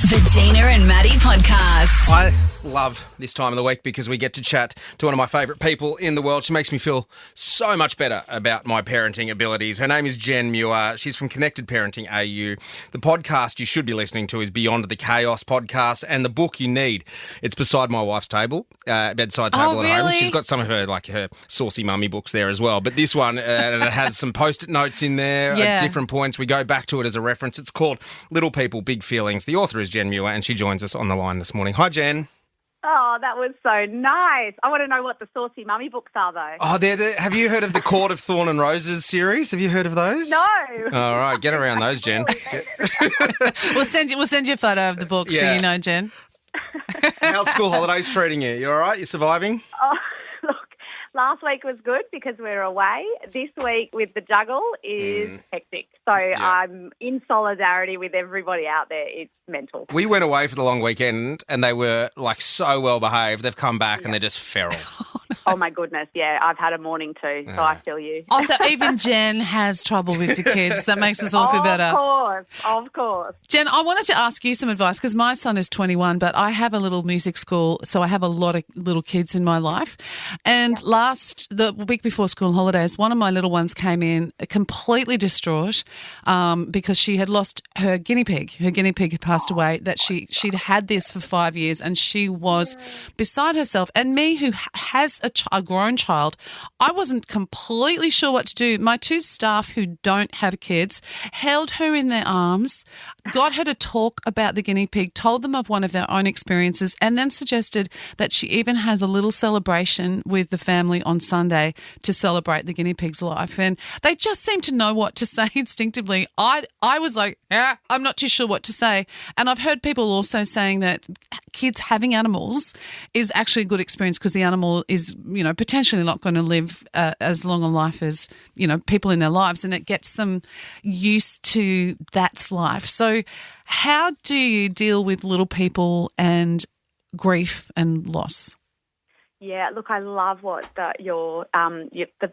The Gina and Maddie podcast. I love this time of the week because we get to chat to one of my favourite people in the world. She makes me feel so much better about my parenting abilities. Her name is Gen Muir. She's from Connected Parenting AU. The podcast you should be listening to is Beyond the Chaos podcast, and the book you need, it's beside my wife's table, bedside table at home. She's got some of her saucy mummy books there as well. But this one, and it has some post-it notes in there at different points. We go back to it as a reference. It's called Little People, Big Feelings. The author is Gen Muir, and she joins us on the line this morning. Hi, Jen. Oh, that was so nice. I want to know what the saucy mummy books are, though. Oh, have you heard of the Court of Thorn and Roses series? Have you heard of those? No. All right, get around those, Jen. We'll send you a photo of the book so you know, Jen. How's school holidays treating you? You all right? You surviving? Oh, look, last week was good because we were away. This week with the juggle is hectic. So I'm in solidarity with everybody out there. It's mental. We went away for the long weekend and they were like so well behaved. They've come back and they're just feral. Oh my goodness, yeah. I've had a morning too, so I feel you. Also, even Jen has trouble with the kids. That makes us all feel better. Of course. Jen, I wanted to ask you some advice because my son is 21, but I have a little music school, so I have a lot of little kids in my life. And the week before school holidays, one of my little ones came in completely distraught because she had lost her guinea pig. Her guinea pig had passed away. That she'd had this for 5 years, and she was beside herself. And me, who has a grown child, I wasn't completely sure what to do. My two staff who don't have kids held her in their arms, got her to talk about the guinea pig, told them of one of their own experiences, and then suggested that she even has a little celebration with the family on Sunday to celebrate the guinea pig's life. And they just seemed to know what to say instinctively. I was like, I'm not too sure what to say. And I've heard people also saying that kids having animals is actually a good experience because the animal is, potentially not going to live as long a life as, people in their lives, and it gets them used to that's life. So how do you deal with little people and grief and loss? Yeah, look, I love what the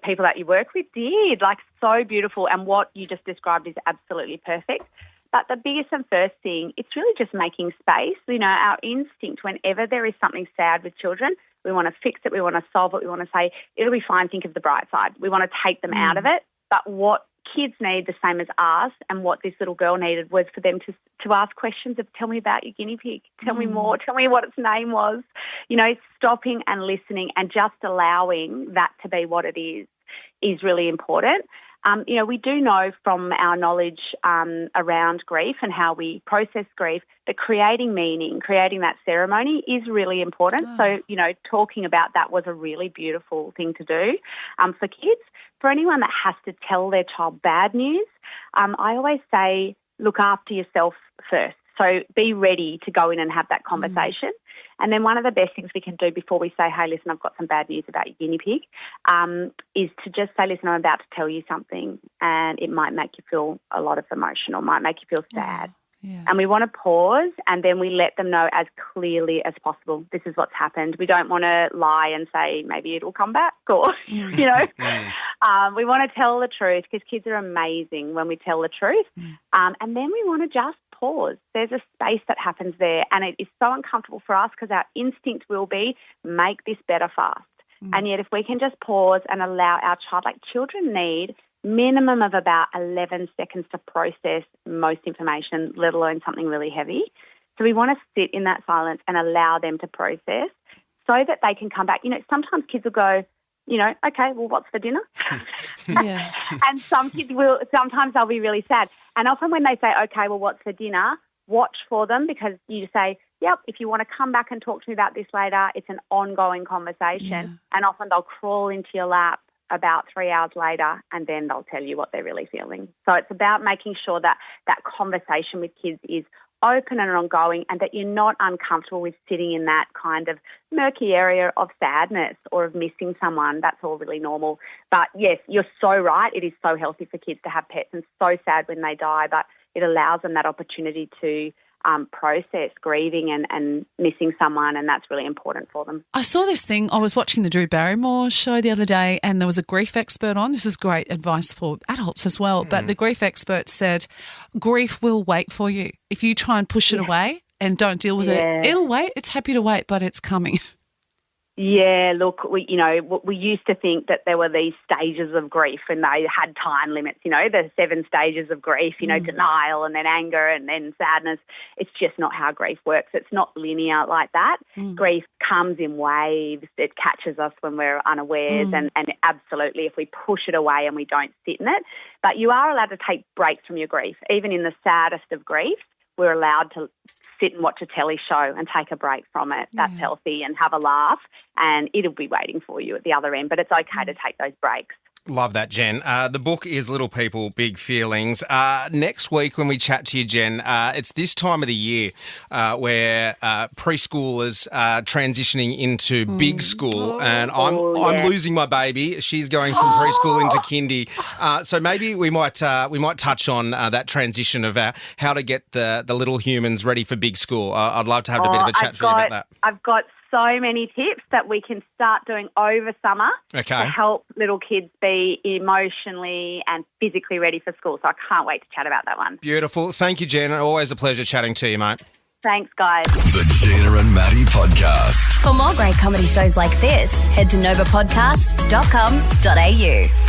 people that you work with did. Like, so beautiful, and what you just described is absolutely perfect. But the biggest and first thing, it's really just making space. Our instinct, whenever there is something sad with children, we want to fix it, we want to solve it, we want to say, it'll be fine, think of the bright side. We want to take them out of it. But what kids need, the same as us, and what this little girl needed, was for them to ask questions of, tell me about your guinea pig, tell me more, tell me what its name was. Stopping and listening and just allowing that to be what it is really important. We do know from our knowledge around grief and how we process grief that creating meaning, creating that ceremony is really important. So, talking about that was a really beautiful thing to do for kids. For anyone that has to tell their child bad news, I always say look after yourself first. So be ready to go in and have that conversation. And then one of the best things we can do before we say, hey, listen, I've got some bad news about your guinea pig, is to just say, listen, I'm about to tell you something, and it might make you feel a lot of emotion or might make you feel sad. Yeah. And we want to pause, and then we let them know as clearly as possible, this is what's happened. We don't want to lie and say maybe it'll come back or, we want to tell the truth because kids are amazing when we tell the truth. And then we want to just pause. There's a space that happens there, and it is so uncomfortable for us because our instinct will be make this better fast. And yet if we can just pause and allow our child, like children need minimum of about 11 seconds to process most information, let alone something really heavy. So we want to sit in that silence and allow them to process so that they can come back. Sometimes kids will go, okay, well, what's for dinner? And sometimes they'll be really sad. And often when they say, okay, well, what's for dinner, watch for them because you say, yep, if you want to come back and talk to me about this later, it's an ongoing conversation. Yeah. And often they'll crawl into your lap about 3 hours later and then they'll tell you what they're really feeling. So it's about making sure that that conversation with kids is open and ongoing and that you're not uncomfortable with sitting in that kind of murky area of sadness or of missing someone. That's all really normal. But yes, you're so right. It is so healthy for kids to have pets and so sad when they die, but it allows them that opportunity to process grieving and missing someone, and that's really important for them. I saw this thing. I was watching the Drew Barrymore show the other day and there was a grief expert on. This is great advice for adults as well. But the grief expert said grief will wait for you. If you try and push it away, and don't deal with it, it'll wait. It's happy to wait, but it's coming. Yeah, look, we used to think that there were these stages of grief and they had time limits, the 7 stages of grief, denial and then anger and then sadness. It's just not how grief works. It's not linear like that. Grief comes in waves. It catches us when we're unawares and absolutely if we push it away and we don't sit in it. But you are allowed to take breaks from your grief. Even in the saddest of grief, we're allowed to sit and watch a telly show and take a break from it. That's healthy, and have a laugh, and it'll be waiting for you at the other end. But it's okay to take those breaks. Love that, Jen. The book is Little People, Big Feelings. Next week when we chat to you, Jen, it's this time of the year where preschoolers are transitioning into big school, and I'm losing my baby. She's going from preschool into kindy. So maybe we might touch on that transition of how to get the little humans ready for big school. I'd love to have a bit of a chat for you about that. I've got so many tips that we can start doing over summer to help little kids be emotionally and physically ready for school. So I can't wait to chat about that one. Beautiful. Thank you, Jen. Always a pleasure chatting to you, mate. Thanks, guys. The Gina and Maddie Podcast. For more great comedy shows like this, head to novapodcast.com.au.